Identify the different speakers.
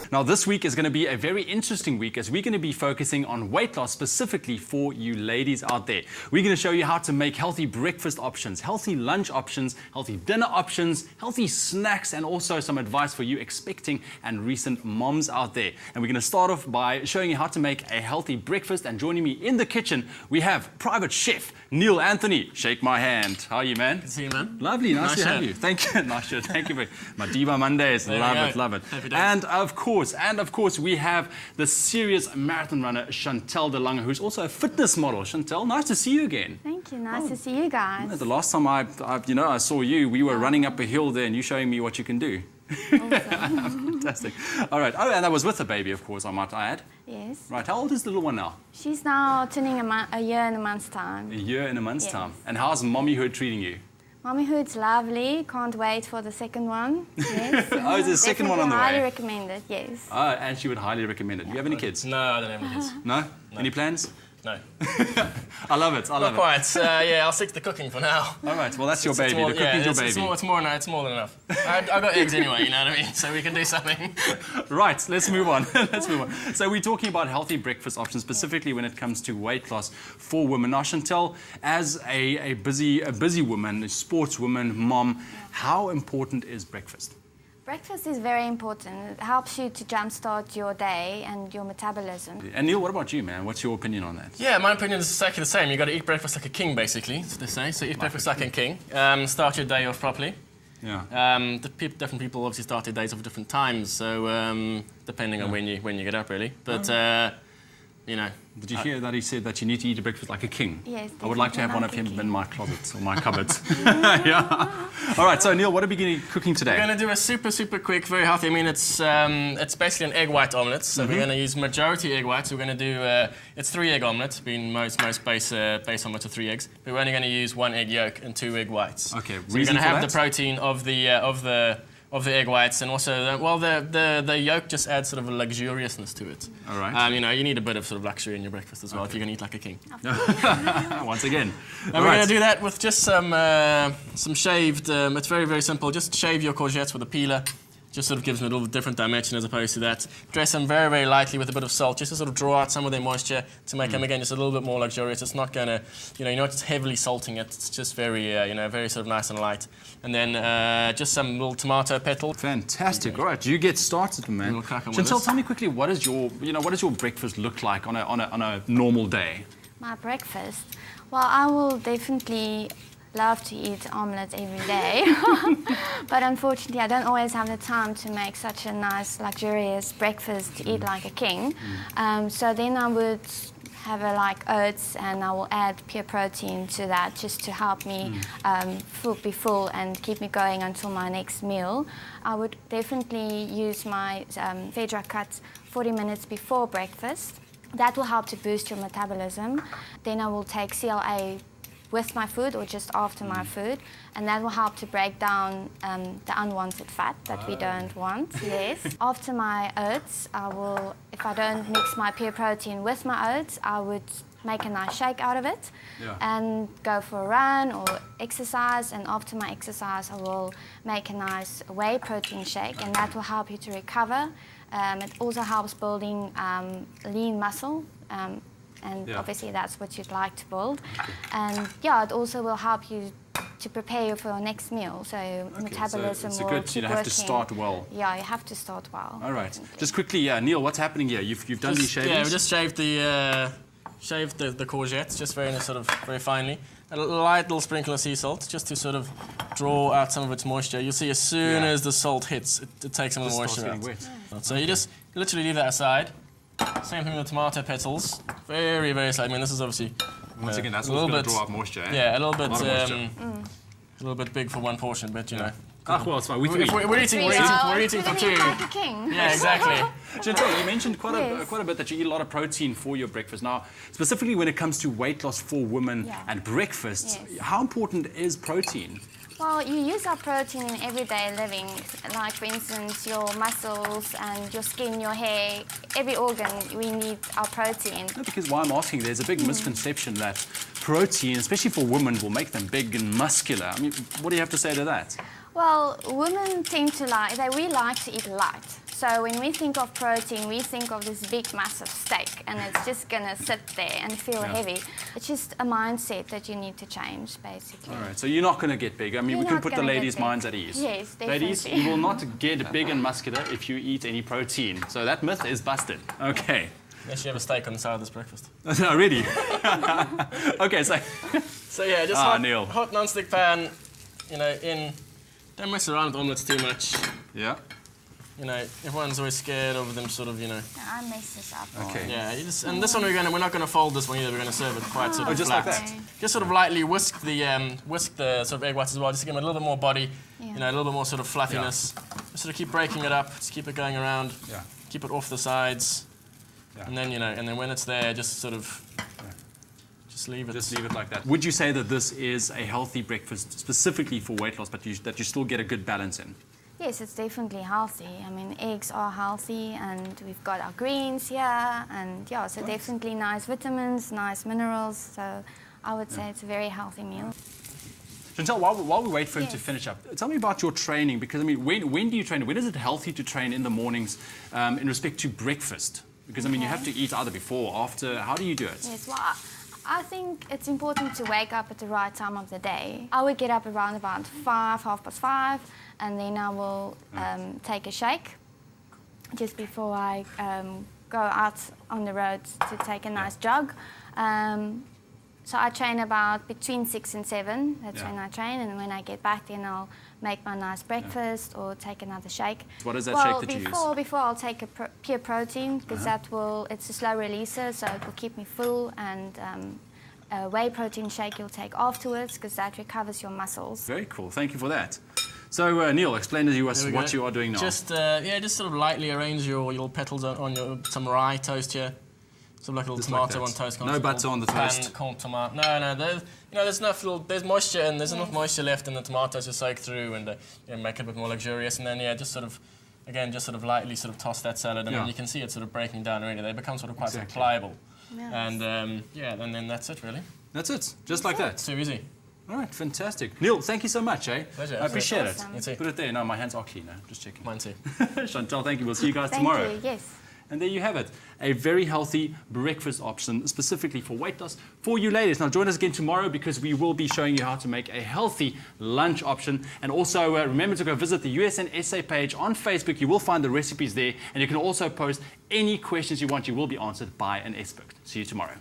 Speaker 1: Now, this week is going to be a very interesting week as we're going to be focusing on weight loss specifically for you ladies out there. We're going to show you how to make healthy breakfast options, healthy lunch options, healthy dinner options, healthy snacks, and also some advice for you expecting and recent moms out there. And we're going to start off by showing you how to make a healthy breakfast. And joining me in the kitchen, we have private chef Neil Anthony. Shake my hand. How are you, man?
Speaker 2: Good to see you, man.
Speaker 1: Lovely. Nice to have you. Thank you. Nice shirt. Thank you very much. Madiba Mondays. Love it. And of course, we have the serious marathon runner, Chantel de Lange, who's also a fitness model. Chantel, nice to see you again.
Speaker 3: Thank you. Nice to see you guys.
Speaker 1: The last time I saw you, we were running up a hill there and you showing me what you can do.
Speaker 3: Awesome.
Speaker 1: Fantastic. All right. Oh, and I was with a baby, of course, I might add.
Speaker 3: Yes.
Speaker 1: Right. How old is the little one now?
Speaker 3: She's now turning a year in a month's time.
Speaker 1: A year in a month's
Speaker 3: Yes.
Speaker 1: time. And how's mommyhood treating you?
Speaker 3: Mommyhood's lovely. Can't wait for the second one. Yes.
Speaker 1: Oh, is there a second one on the way?
Speaker 3: Highly recommend it. Yes.
Speaker 1: Oh, and she would highly recommend it. Do you have any kids?
Speaker 2: No, I don't have any kids.
Speaker 1: No? Any plans?
Speaker 2: No.
Speaker 1: I love it.
Speaker 2: Not quite. Yeah, I'll stick to the cooking for now.
Speaker 1: All right. Well, that's your baby.
Speaker 2: More,
Speaker 1: the cooking's your baby.
Speaker 2: It's more than enough. I've got eggs anyway, you know what I mean? So we can do something.
Speaker 1: Right. Let's move on. So we're talking about healthy breakfast options, specifically when it comes to weight loss for women. Now, Chantel, as a busy woman, a sports woman, mom, how important is breakfast?
Speaker 3: Breakfast is very important. It helps you to jumpstart your day and your metabolism.
Speaker 1: And Neil, what about you, man? What's your opinion on that?
Speaker 2: Yeah, my opinion is exactly the same. You've got to eat breakfast like a king, basically, as they say. So eat breakfast like a king. Start your day off properly.
Speaker 1: Yeah.
Speaker 2: Different people obviously start their days off at different times, so depending on when you get up, really. But you know.
Speaker 1: Did you hear that he said that you need to eat a breakfast like a king?
Speaker 3: Yes.
Speaker 1: I would like to have one of him in my closet or my cupboard. Yeah. All right. So Neil, what are we going to be cooking today?
Speaker 2: We're going to do a super quick, very healthy. I mean, it's basically an egg white omelette. So we're going to use majority egg whites. We're going to do it's 3-egg omelette. Being most base omelette are 3 eggs. But we're only going to use 1 egg yolk and 2 egg whites.
Speaker 1: Okay.
Speaker 2: So you're going to have the protein of the egg whites, and also the yolk just adds sort of a luxuriousness to it.
Speaker 1: All right.
Speaker 2: You know, you need a bit of sort of luxury in your breakfast as well if you're going to eat like a king.
Speaker 1: Once again.
Speaker 2: And we're going to do that with just some shaved. It's very simple. Just shave your courgettes with a peeler. Just sort of gives them a little different dimension as opposed to that. Dress them very lightly with a bit of salt, just to sort of draw out some of their moisture to make them again just a little bit more luxurious. It's not going to, you're not just heavily salting it. It's just very, very sort of nice and light. And then just some little tomato petals.
Speaker 1: Fantastic. All right, you get started, man.
Speaker 2: We'll crack on with
Speaker 1: Chantel,
Speaker 2: this.
Speaker 1: tell me quickly, what does your breakfast look like on a normal day?
Speaker 3: My breakfast? Well, I will definitely love to eat omelette every day, but unfortunately I don't always have the time to make such a nice luxurious breakfast to eat like a king. So then I would have like oats, and I will add pure protein to that just to help me be full and keep me going until my next meal. I would definitely use my Vedra cut 40 minutes before breakfast. That will help to boost your metabolism. Then I will take CLA with my food or just after my food, and that will help to break down the unwanted fat that we don't want. Yes. After my oats, I will, if I don't mix my pure protein with my oats, I would make a nice shake out of it and go for a run or exercise, and after my exercise I will make a nice whey protein shake, and that will help you to recover. It also helps building lean muscle. And obviously that's what you'd like to build. And yeah, it also will help you to prepare you for your next meal. So metabolism will keep working.
Speaker 1: You have to start well.
Speaker 3: Yeah, you have to start well.
Speaker 1: All right.
Speaker 3: Definitely.
Speaker 1: Just quickly, Neil, what's happening here? You've done these shavings?
Speaker 2: Yeah, we just shaved the courgettes, just very finely. A light little sprinkle of sea salt, just to sort of draw out some of its moisture. You'll see as soon as the salt hits, it takes some of the moisture out.
Speaker 1: Wet.
Speaker 2: So you just literally leave that aside. Same thing with the tomato petals. Very slight. I mean, this is obviously
Speaker 1: Once again, that's
Speaker 2: a little
Speaker 1: going
Speaker 2: bit
Speaker 1: to draw out moisture. Eh?
Speaker 2: Yeah, a little bit big for one portion, but you know.
Speaker 1: Well, it's fine.
Speaker 2: We're eating for two.
Speaker 3: Like a king.
Speaker 2: Yeah, exactly.
Speaker 1: Chantel, you mentioned quite a bit that you eat a lot of protein for your breakfast. Now, specifically when it comes to weight loss for women and breakfast, how important is protein?
Speaker 3: Well, you use our protein in everyday living, like for instance your muscles and your skin, your hair, every organ, we need our protein.
Speaker 1: No, because why I'm asking, there's a big misconception that protein, especially for women, will make them big and muscular. I mean, what do you have to say to that?
Speaker 3: Well, women tend to we like to eat light. So when we think of protein, we think of this big, massive steak, and it's just going to sit there and feel heavy. It's just a mindset that you need to change, basically.
Speaker 1: All right, so you're not going to get big. I mean,
Speaker 3: You're
Speaker 1: we can
Speaker 3: not
Speaker 1: put the
Speaker 3: gonna get
Speaker 1: ladies'
Speaker 3: big.
Speaker 1: minds at ease.
Speaker 3: Yes, definitely.
Speaker 1: Ladies, you will not get big and muscular if you eat any protein. So that myth is busted. Okay.
Speaker 2: Unless you have a steak on the side of this breakfast.
Speaker 1: No, really? Okay, so...
Speaker 2: So yeah, just hot non-stick pan, you know, don't mess around with omelettes too much.
Speaker 1: Yeah.
Speaker 2: You know, everyone's always scared of them sort of, you know.
Speaker 3: I mess this up.
Speaker 1: Okay.
Speaker 2: Yeah, and this one we're not going to fold this one either. We're going to serve it quite sort of
Speaker 1: just
Speaker 2: flat.
Speaker 1: like that.
Speaker 3: Okay.
Speaker 2: Just sort of lightly whisk the sort of egg whites as well, just to give them a little bit more body,
Speaker 3: Yeah.
Speaker 2: you know, a little bit more sort of fluffiness. Just sort of keep breaking it up, just keep it going around.
Speaker 1: Yeah.
Speaker 2: Keep it off the sides.
Speaker 1: Yeah.
Speaker 2: And then, you know, and then when it's there, just sort of just leave it.
Speaker 1: Just leave it like that. Would you say that this is a healthy breakfast specifically for weight loss, but that you still get a good balance in?
Speaker 3: Yes, it's definitely healthy. I mean, eggs are healthy, and we've got our greens here, and yeah, so definitely nice vitamins, nice minerals. So I would say it's a very healthy meal.
Speaker 1: Chantal, while we wait for him to
Speaker 3: Yes.
Speaker 1: finish up, tell me about your training, because I mean, when do you train? When is it healthy to train in the mornings in respect to breakfast? Because I mean, you have to eat either before, after. How do you do it?
Speaker 3: Yes, well, I think it's important to wake up at the right time of the day. I would get up around about 5:30, and then I will take a shake just before I go out on the road to take a nice jog. So I train about between 6 and 7. That's when I train, and when I get back, then I'll make my nice breakfast or take another shake.
Speaker 1: What is that
Speaker 3: well,
Speaker 1: shake that you use?
Speaker 3: Before I'll take a pure protein, because it's a slow releaser, so it will keep me full, and a whey protein shake you'll take afterwards, because that recovers your muscles.
Speaker 1: Very cool. Thank you for that. So Neil, explain to us what you are doing now.
Speaker 2: Just just sort of lightly arrange your little petals on some rye toast here. Sort of like a little
Speaker 1: Just
Speaker 2: tomato
Speaker 1: like
Speaker 2: on toast.
Speaker 1: No butter on the toast.
Speaker 2: Cold tomato. No. There's moisture and there's enough moisture left in the tomatoes to soak through and make it a bit more luxurious. And then just sort of lightly sort of toss that salad, and then you can see it sort of breaking down already. They become sort of quite sort of pliable.
Speaker 3: Yes.
Speaker 2: And and then that's it really.
Speaker 1: That's it. Just like that.
Speaker 2: It's too easy.
Speaker 1: All right, fantastic. Neil, thank you so much, eh?
Speaker 2: Pleasure.
Speaker 1: I appreciate
Speaker 3: Awesome.
Speaker 1: it. Put it there. No, my hands are clean now. Just checking.
Speaker 2: Mine too.
Speaker 1: Chantal, thank you. We'll see you guys
Speaker 3: Thank
Speaker 1: tomorrow.
Speaker 3: you, yes.
Speaker 1: And there you have it, a very healthy breakfast option specifically for weight loss for you ladies. Now join us again tomorrow, because we will be showing you how to make a healthy lunch option. And also remember to go visit the USN SA page on Facebook. You will find the recipes there, and you can also post any questions you want. You will be answered by an expert. See you tomorrow.